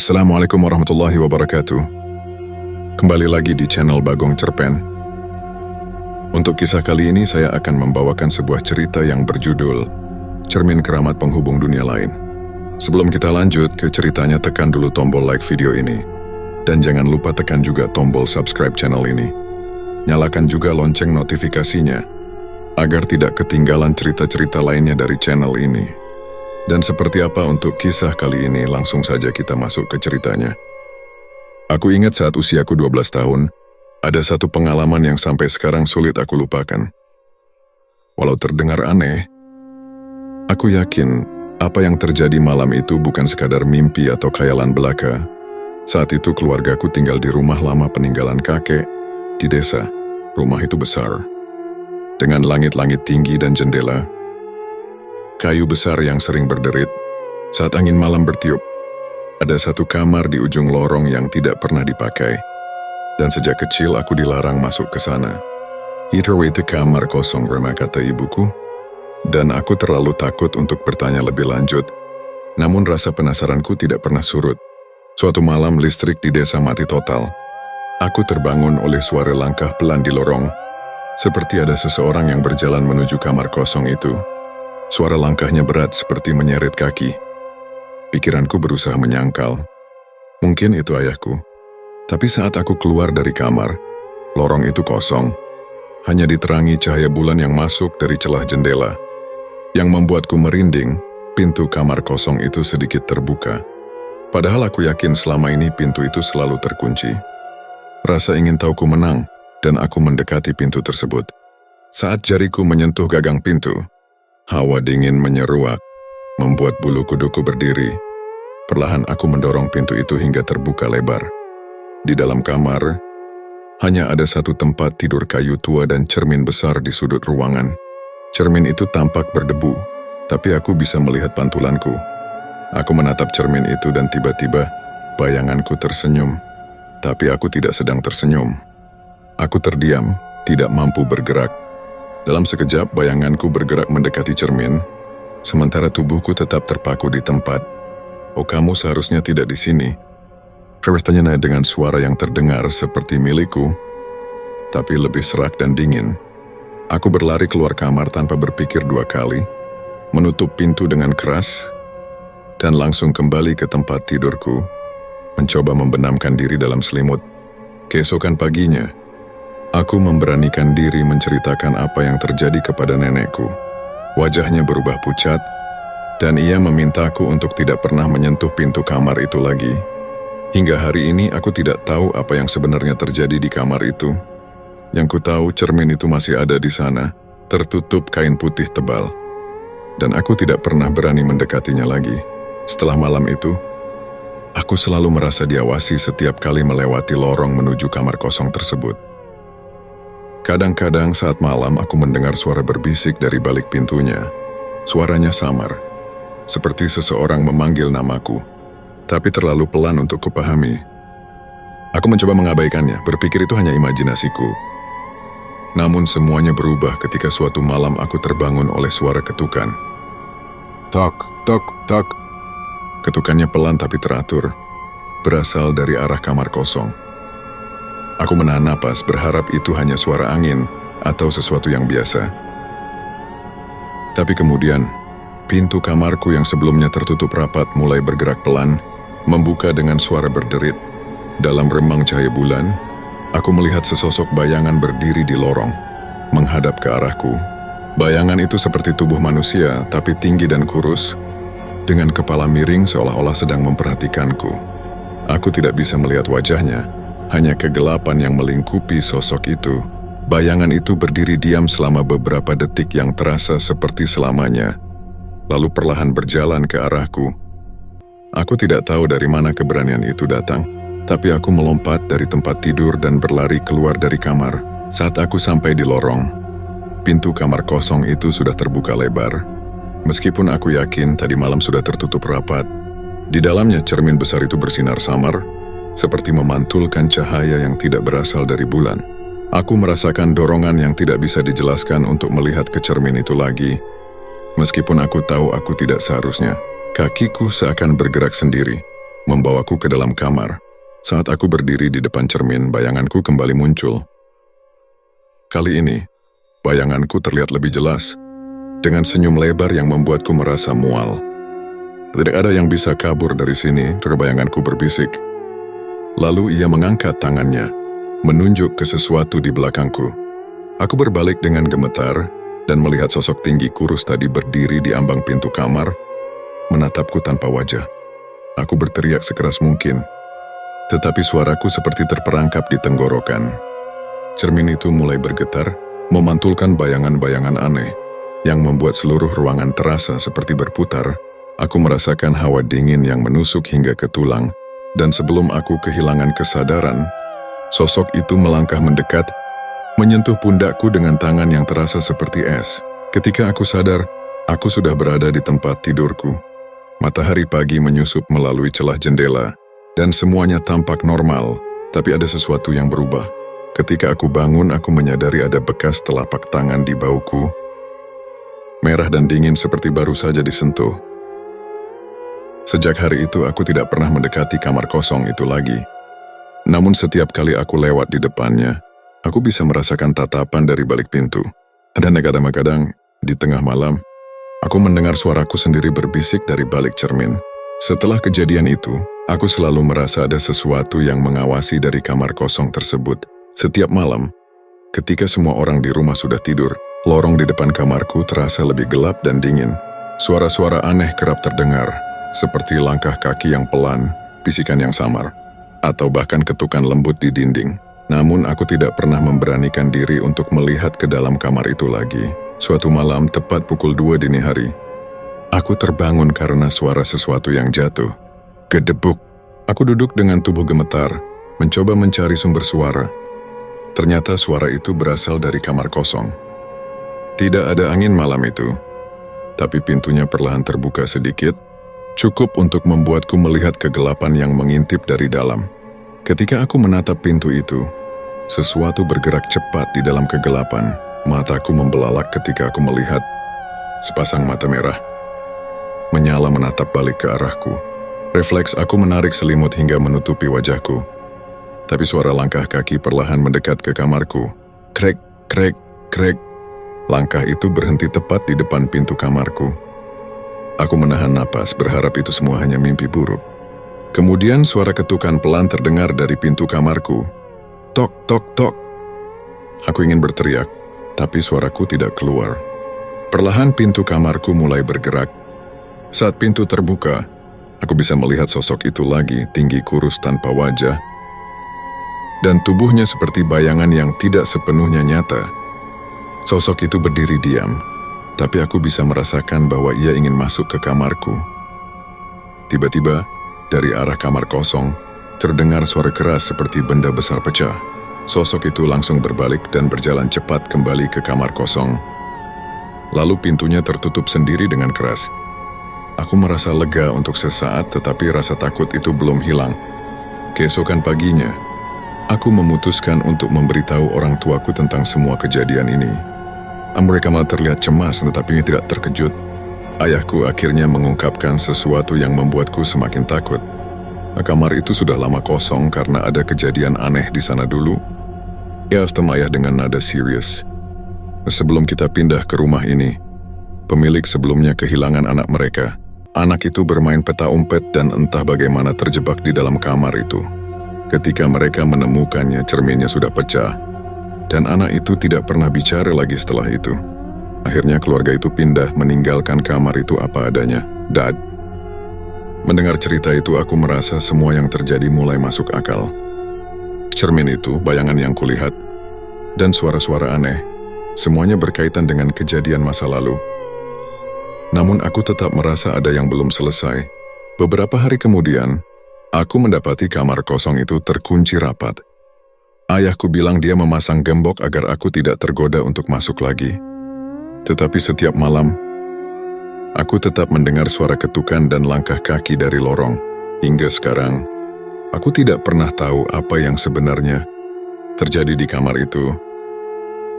Assalamualaikum warahmatullahi wabarakatuh. Kembali lagi di channel Bagong Cerpen. Untuk kisah kali ini saya akan membawakan sebuah cerita yang berjudul Cermin Keramat Penghubung Dunia Lain. Sebelum kita lanjut ke ceritanya, tekan dulu tombol like video ini. Dan jangan lupa tekan juga tombol subscribe channel ini. Nyalakan juga lonceng notifikasinya, agar tidak ketinggalan cerita-cerita lainnya dari channel ini. Dan seperti apa untuk kisah kali ini, langsung saja kita masuk ke ceritanya. Aku ingat saat usiaku 12 tahun, ada satu pengalaman yang sampai sekarang sulit aku lupakan. Walau terdengar aneh, aku yakin apa yang terjadi malam itu bukan sekadar mimpi atau khayalan belaka. Saat itu keluargaku tinggal di rumah lama peninggalan kakek di desa. Rumah itu besar, dengan langit-langit tinggi dan jendela kayu besar yang sering berderit. Saat angin malam bertiup, ada satu kamar di ujung lorong yang tidak pernah dipakai. Dan sejak kecil aku dilarang masuk ke sana. Itu kamar kosong, Rema, kata ibuku. Dan aku terlalu takut untuk bertanya lebih lanjut. Namun rasa penasaranku tidak pernah surut. Suatu malam listrik di desa mati total. Aku terbangun oleh suara langkah pelan di lorong. Seperti ada seseorang yang berjalan menuju kamar kosong itu. Suara langkahnya berat seperti menyeret kaki. Pikiranku berusaha menyangkal. Mungkin itu ayahku. Tapi saat aku keluar dari kamar, lorong itu kosong. Hanya diterangi cahaya bulan yang masuk dari celah jendela. Yang membuatku merinding, pintu kamar kosong itu sedikit terbuka. Padahal aku yakin selama ini pintu itu selalu terkunci. Rasa ingin tahuku menang, dan aku mendekati pintu tersebut. Saat jariku menyentuh gagang pintu, hawa dingin menyeruak, membuat bulu kuduku berdiri. Perlahan aku mendorong pintu itu hingga terbuka lebar. Di dalam kamar, hanya ada satu tempat tidur kayu tua dan cermin besar di sudut ruangan. Cermin itu tampak berdebu, tapi aku bisa melihat pantulanku. Aku menatap cermin itu dan tiba-tiba bayanganku tersenyum. Tapi aku tidak sedang tersenyum. Aku terdiam, tidak mampu bergerak. Dalam sekejap, bayanganku bergerak mendekati cermin, sementara tubuhku tetap terpaku di tempat. Oh, kamu seharusnya tidak di sini. Bertanya dengan suara yang terdengar seperti milikku, tapi lebih serak dan dingin. Aku berlari keluar kamar tanpa berpikir dua kali, menutup pintu dengan keras, dan langsung kembali ke tempat tidurku, mencoba membenamkan diri dalam selimut. Keesokan paginya, aku memberanikan diri menceritakan apa yang terjadi kepada nenekku. Wajahnya berubah pucat, dan ia memintaku untuk tidak pernah menyentuh pintu kamar itu lagi. Hingga hari ini aku tidak tahu apa yang sebenarnya terjadi di kamar itu. Yang ku tahu, cermin itu masih ada di sana, tertutup kain putih tebal. Dan aku tidak pernah berani mendekatinya lagi. Setelah malam itu, aku selalu merasa diawasi setiap kali melewati lorong menuju kamar kosong tersebut. Kadang-kadang saat malam aku mendengar suara berbisik dari balik pintunya. Suaranya samar, seperti seseorang memanggil namaku, tapi terlalu pelan untuk kupahami. Aku mencoba mengabaikannya, berpikir itu hanya imajinasiku. Namun semuanya berubah ketika suatu malam aku terbangun oleh suara ketukan. Tok, tok, tok. Ketukannya pelan tapi teratur, berasal dari arah kamar kosong. Aku menahan napas, berharap itu hanya suara angin atau sesuatu yang biasa. Tapi kemudian, pintu kamarku yang sebelumnya tertutup rapat mulai bergerak pelan, membuka dengan suara berderit. Dalam remang cahaya bulan, aku melihat sesosok bayangan berdiri di lorong, menghadap ke arahku. Bayangan itu seperti tubuh manusia, tapi tinggi dan kurus, dengan kepala miring seolah-olah sedang memperhatikanku. Aku tidak bisa melihat wajahnya, hanya kegelapan yang melingkupi sosok itu. Bayangan itu berdiri diam selama beberapa detik yang terasa seperti selamanya, lalu perlahan berjalan ke arahku. Aku tidak tahu dari mana keberanian itu datang, tapi aku melompat dari tempat tidur dan berlari keluar dari kamar. Saat aku sampai di lorong, pintu kamar kosong itu sudah terbuka lebar. Meskipun aku yakin tadi malam sudah tertutup rapat, di dalamnya cermin besar itu bersinar samar, seperti memantulkan cahaya yang tidak berasal dari bulan. Aku merasakan dorongan yang tidak bisa dijelaskan untuk melihat ke cermin itu lagi. Meskipun aku tahu aku tidak seharusnya, kakiku seakan bergerak sendiri, membawaku ke dalam kamar. Saat aku berdiri di depan cermin, bayanganku kembali muncul. Kali ini, bayanganku terlihat lebih jelas, dengan senyum lebar yang membuatku merasa mual. Tidak ada yang bisa kabur dari sini, bayanganku berbisik. Lalu ia mengangkat tangannya, menunjuk ke sesuatu di belakangku. Aku berbalik dengan gemetar dan melihat sosok tinggi kurus tadi berdiri di ambang pintu kamar, menatapku tanpa wajah. Aku berteriak sekeras mungkin, tetapi suaraku seperti terperangkap di tenggorokan. Cermin itu mulai bergetar, memantulkan bayangan-bayangan aneh, yang membuat seluruh ruangan terasa seperti berputar. Aku merasakan hawa dingin yang menusuk hingga ke tulang, dan sebelum aku kehilangan kesadaran, sosok itu melangkah mendekat, menyentuh pundakku dengan tangan yang terasa seperti es. Ketika aku sadar, aku sudah berada di tempat tidurku. Matahari pagi menyusup melalui celah jendela, dan semuanya tampak normal, tapi ada sesuatu yang berubah. Ketika aku bangun, aku menyadari ada bekas telapak tangan di bauku, merah dan dingin seperti baru saja disentuh. Sejak hari itu, aku tidak pernah mendekati kamar kosong itu lagi. Namun setiap kali aku lewat di depannya, aku bisa merasakan tatapan dari balik pintu. Dan kadang-kadang, di tengah malam, aku mendengar suaraku sendiri berbisik dari balik cermin. Setelah kejadian itu, aku selalu merasa ada sesuatu yang mengawasi dari kamar kosong tersebut. Setiap malam, ketika semua orang di rumah sudah tidur, lorong di depan kamarku terasa lebih gelap dan dingin. Suara-suara aneh kerap terdengar, seperti langkah kaki yang pelan, bisikan yang samar, atau bahkan ketukan lembut di dinding. Namun aku tidak pernah memberanikan diri untuk melihat ke dalam kamar itu lagi. Suatu malam, tepat pukul 2 dini hari, aku terbangun karena suara sesuatu yang jatuh. Gedebuk. Aku duduk dengan tubuh gemetar, mencoba mencari sumber suara. Ternyata suara itu berasal dari kamar kosong. Tidak ada angin malam itu, tapi pintunya perlahan terbuka sedikit, cukup untuk membuatku melihat kegelapan yang mengintip dari dalam. Ketika aku menatap pintu itu, sesuatu bergerak cepat di dalam kegelapan. Mataku membelalak ketika aku melihat sepasang mata merah menyala menatap balik ke arahku. Refleks aku menarik selimut hingga menutupi wajahku. Tapi suara langkah kaki perlahan mendekat ke kamarku. Krek, krek, krek. Langkah itu berhenti tepat di depan pintu kamarku. Aku menahan napas, berharap itu semua hanya mimpi buruk. Kemudian suara ketukan pelan terdengar dari pintu kamarku. Tok, tok, tok. Aku ingin berteriak, tapi suaraku tidak keluar. Perlahan pintu kamarku mulai bergerak. Saat pintu terbuka, aku bisa melihat sosok itu lagi, tinggi kurus tanpa wajah, dan tubuhnya seperti bayangan yang tidak sepenuhnya nyata. Sosok itu berdiri diam, tapi aku bisa merasakan bahwa ia ingin masuk ke kamarku. Tiba-tiba, dari arah kamar kosong, terdengar suara keras seperti benda besar pecah. Sosok itu langsung berbalik dan berjalan cepat kembali ke kamar kosong. Lalu pintunya tertutup sendiri dengan keras. Aku merasa lega untuk sesaat, tetapi rasa takut itu belum hilang. Keesokan paginya, aku memutuskan untuk memberitahu orang tuaku tentang semua kejadian ini. Mereka malah terlihat cemas, tetapi tidak terkejut. Ayahku akhirnya mengungkapkan sesuatu yang membuatku semakin takut. Kamar itu sudah lama kosong karena ada kejadian aneh di sana dulu. Ya, ayah dengan nada serius. Sebelum kita pindah ke rumah ini, pemilik sebelumnya kehilangan anak mereka. Anak itu bermain peta umpet dan entah bagaimana terjebak di dalam kamar itu. Ketika mereka menemukannya, cerminnya sudah pecah, dan anak itu tidak pernah bicara lagi setelah itu. Akhirnya keluarga itu pindah, meninggalkan kamar itu apa adanya. Dad. Mendengar cerita itu, aku merasa semua yang terjadi mulai masuk akal. Cermin itu, bayangan yang kulihat, dan suara-suara aneh, semuanya berkaitan dengan kejadian masa lalu. Namun aku tetap merasa ada yang belum selesai. Beberapa hari kemudian, aku mendapati kamar kosong itu terkunci rapat. Ayahku bilang dia memasang gembok agar aku tidak tergoda untuk masuk lagi. Tetapi setiap malam, aku tetap mendengar suara ketukan dan langkah kaki dari lorong. Hingga sekarang, aku tidak pernah tahu apa yang sebenarnya terjadi di kamar itu,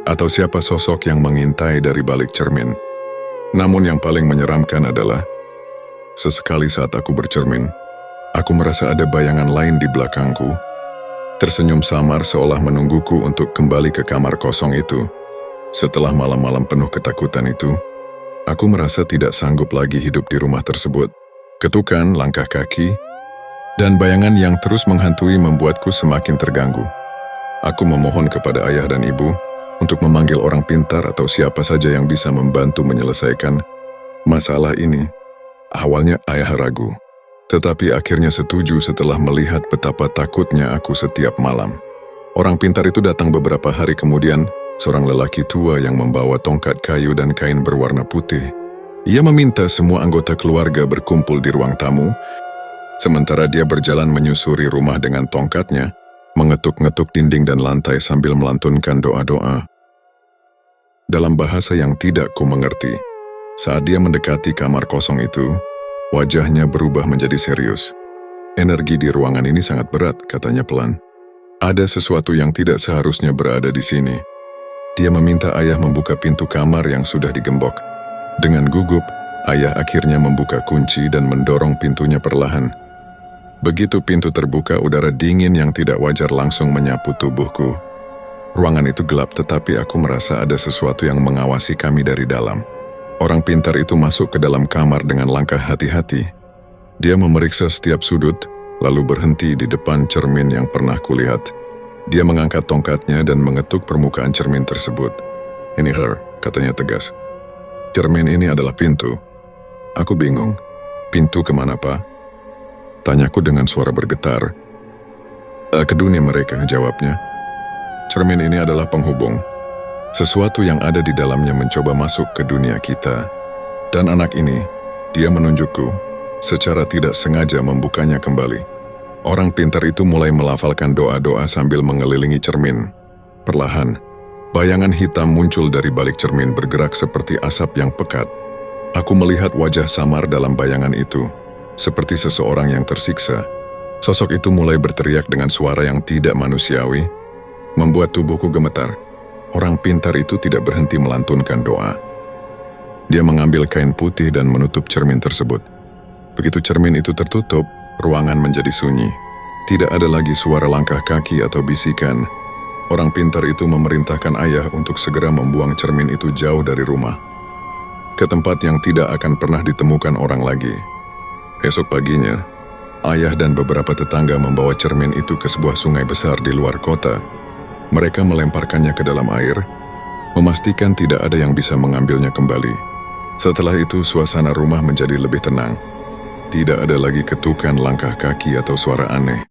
atau siapa sosok yang mengintai dari balik cermin. Namun yang paling menyeramkan adalah, sesekali saat aku bercermin, Aku merasa ada bayangan lain di belakangku, tersenyum samar seolah menungguku untuk kembali ke kamar kosong itu. Setelah malam-malam penuh ketakutan itu, aku merasa tidak sanggup lagi hidup di rumah tersebut. Ketukan, langkah kaki, dan bayangan yang terus menghantui membuatku semakin terganggu. Aku memohon kepada ayah dan ibu untuk memanggil orang pintar atau siapa saja yang bisa membantu menyelesaikan masalah ini. Awalnya ayah ragu, tetapi akhirnya setuju setelah melihat betapa takutnya aku setiap malam. Orang pintar itu datang beberapa hari kemudian, seorang lelaki tua yang membawa tongkat kayu dan kain berwarna putih. Ia meminta semua anggota keluarga berkumpul di ruang tamu, sementara dia berjalan menyusuri rumah dengan tongkatnya, mengetuk-ngetuk dinding dan lantai sambil melantunkan doa-doa dalam bahasa yang tidak ku mengerti. Saat dia mendekati kamar kosong itu, wajahnya berubah menjadi serius. Energi di ruangan ini sangat berat, katanya pelan. Ada sesuatu yang tidak seharusnya berada di sini. Dia meminta ayah membuka pintu kamar yang sudah digembok. Dengan gugup, ayah akhirnya membuka kunci dan mendorong pintunya perlahan. Begitu pintu terbuka, udara dingin yang tidak wajar langsung menyapu tubuhku. Ruangan itu gelap, tetapi aku merasa ada sesuatu yang mengawasi kami dari dalam. Orang pintar itu masuk ke dalam kamar dengan langkah hati-hati. Dia memeriksa setiap sudut, lalu berhenti di depan cermin yang pernah kulihat. Dia mengangkat tongkatnya dan mengetuk permukaan cermin tersebut. "Ini her," katanya tegas. "Cermin ini adalah pintu." Aku bingung. "Pintu kemana, Pak?" Tanyaku dengan suara bergetar. "Ke dunia mereka," jawabnya. "Cermin ini adalah penghubung. Sesuatu yang ada di dalamnya mencoba masuk ke dunia kita. Dan anak ini, dia menunjukku, secara tidak sengaja membukanya kembali." Orang pintar itu mulai melafalkan doa-doa sambil mengelilingi cermin. Perlahan, bayangan hitam muncul dari balik cermin bergerak seperti asap yang pekat. Aku melihat wajah samar dalam bayangan itu, seperti seseorang yang tersiksa. Sosok itu mulai berteriak dengan suara yang tidak manusiawi, membuat tubuhku gemetar. Orang pintar itu tidak berhenti melantunkan doa. Dia mengambil kain putih dan menutup cermin tersebut. Begitu cermin itu tertutup, ruangan menjadi sunyi. Tidak ada lagi suara langkah kaki atau bisikan. Orang pintar itu memerintahkan ayah untuk segera membuang cermin itu jauh dari rumah, ke tempat yang tidak akan pernah ditemukan orang lagi. Esok paginya, ayah dan beberapa tetangga membawa cermin itu ke sebuah sungai besar di luar kota. Mereka melemparkannya ke dalam air, memastikan tidak ada yang bisa mengambilnya kembali. Setelah itu, suasana rumah menjadi lebih tenang. Tidak ada lagi ketukan langkah kaki atau suara aneh.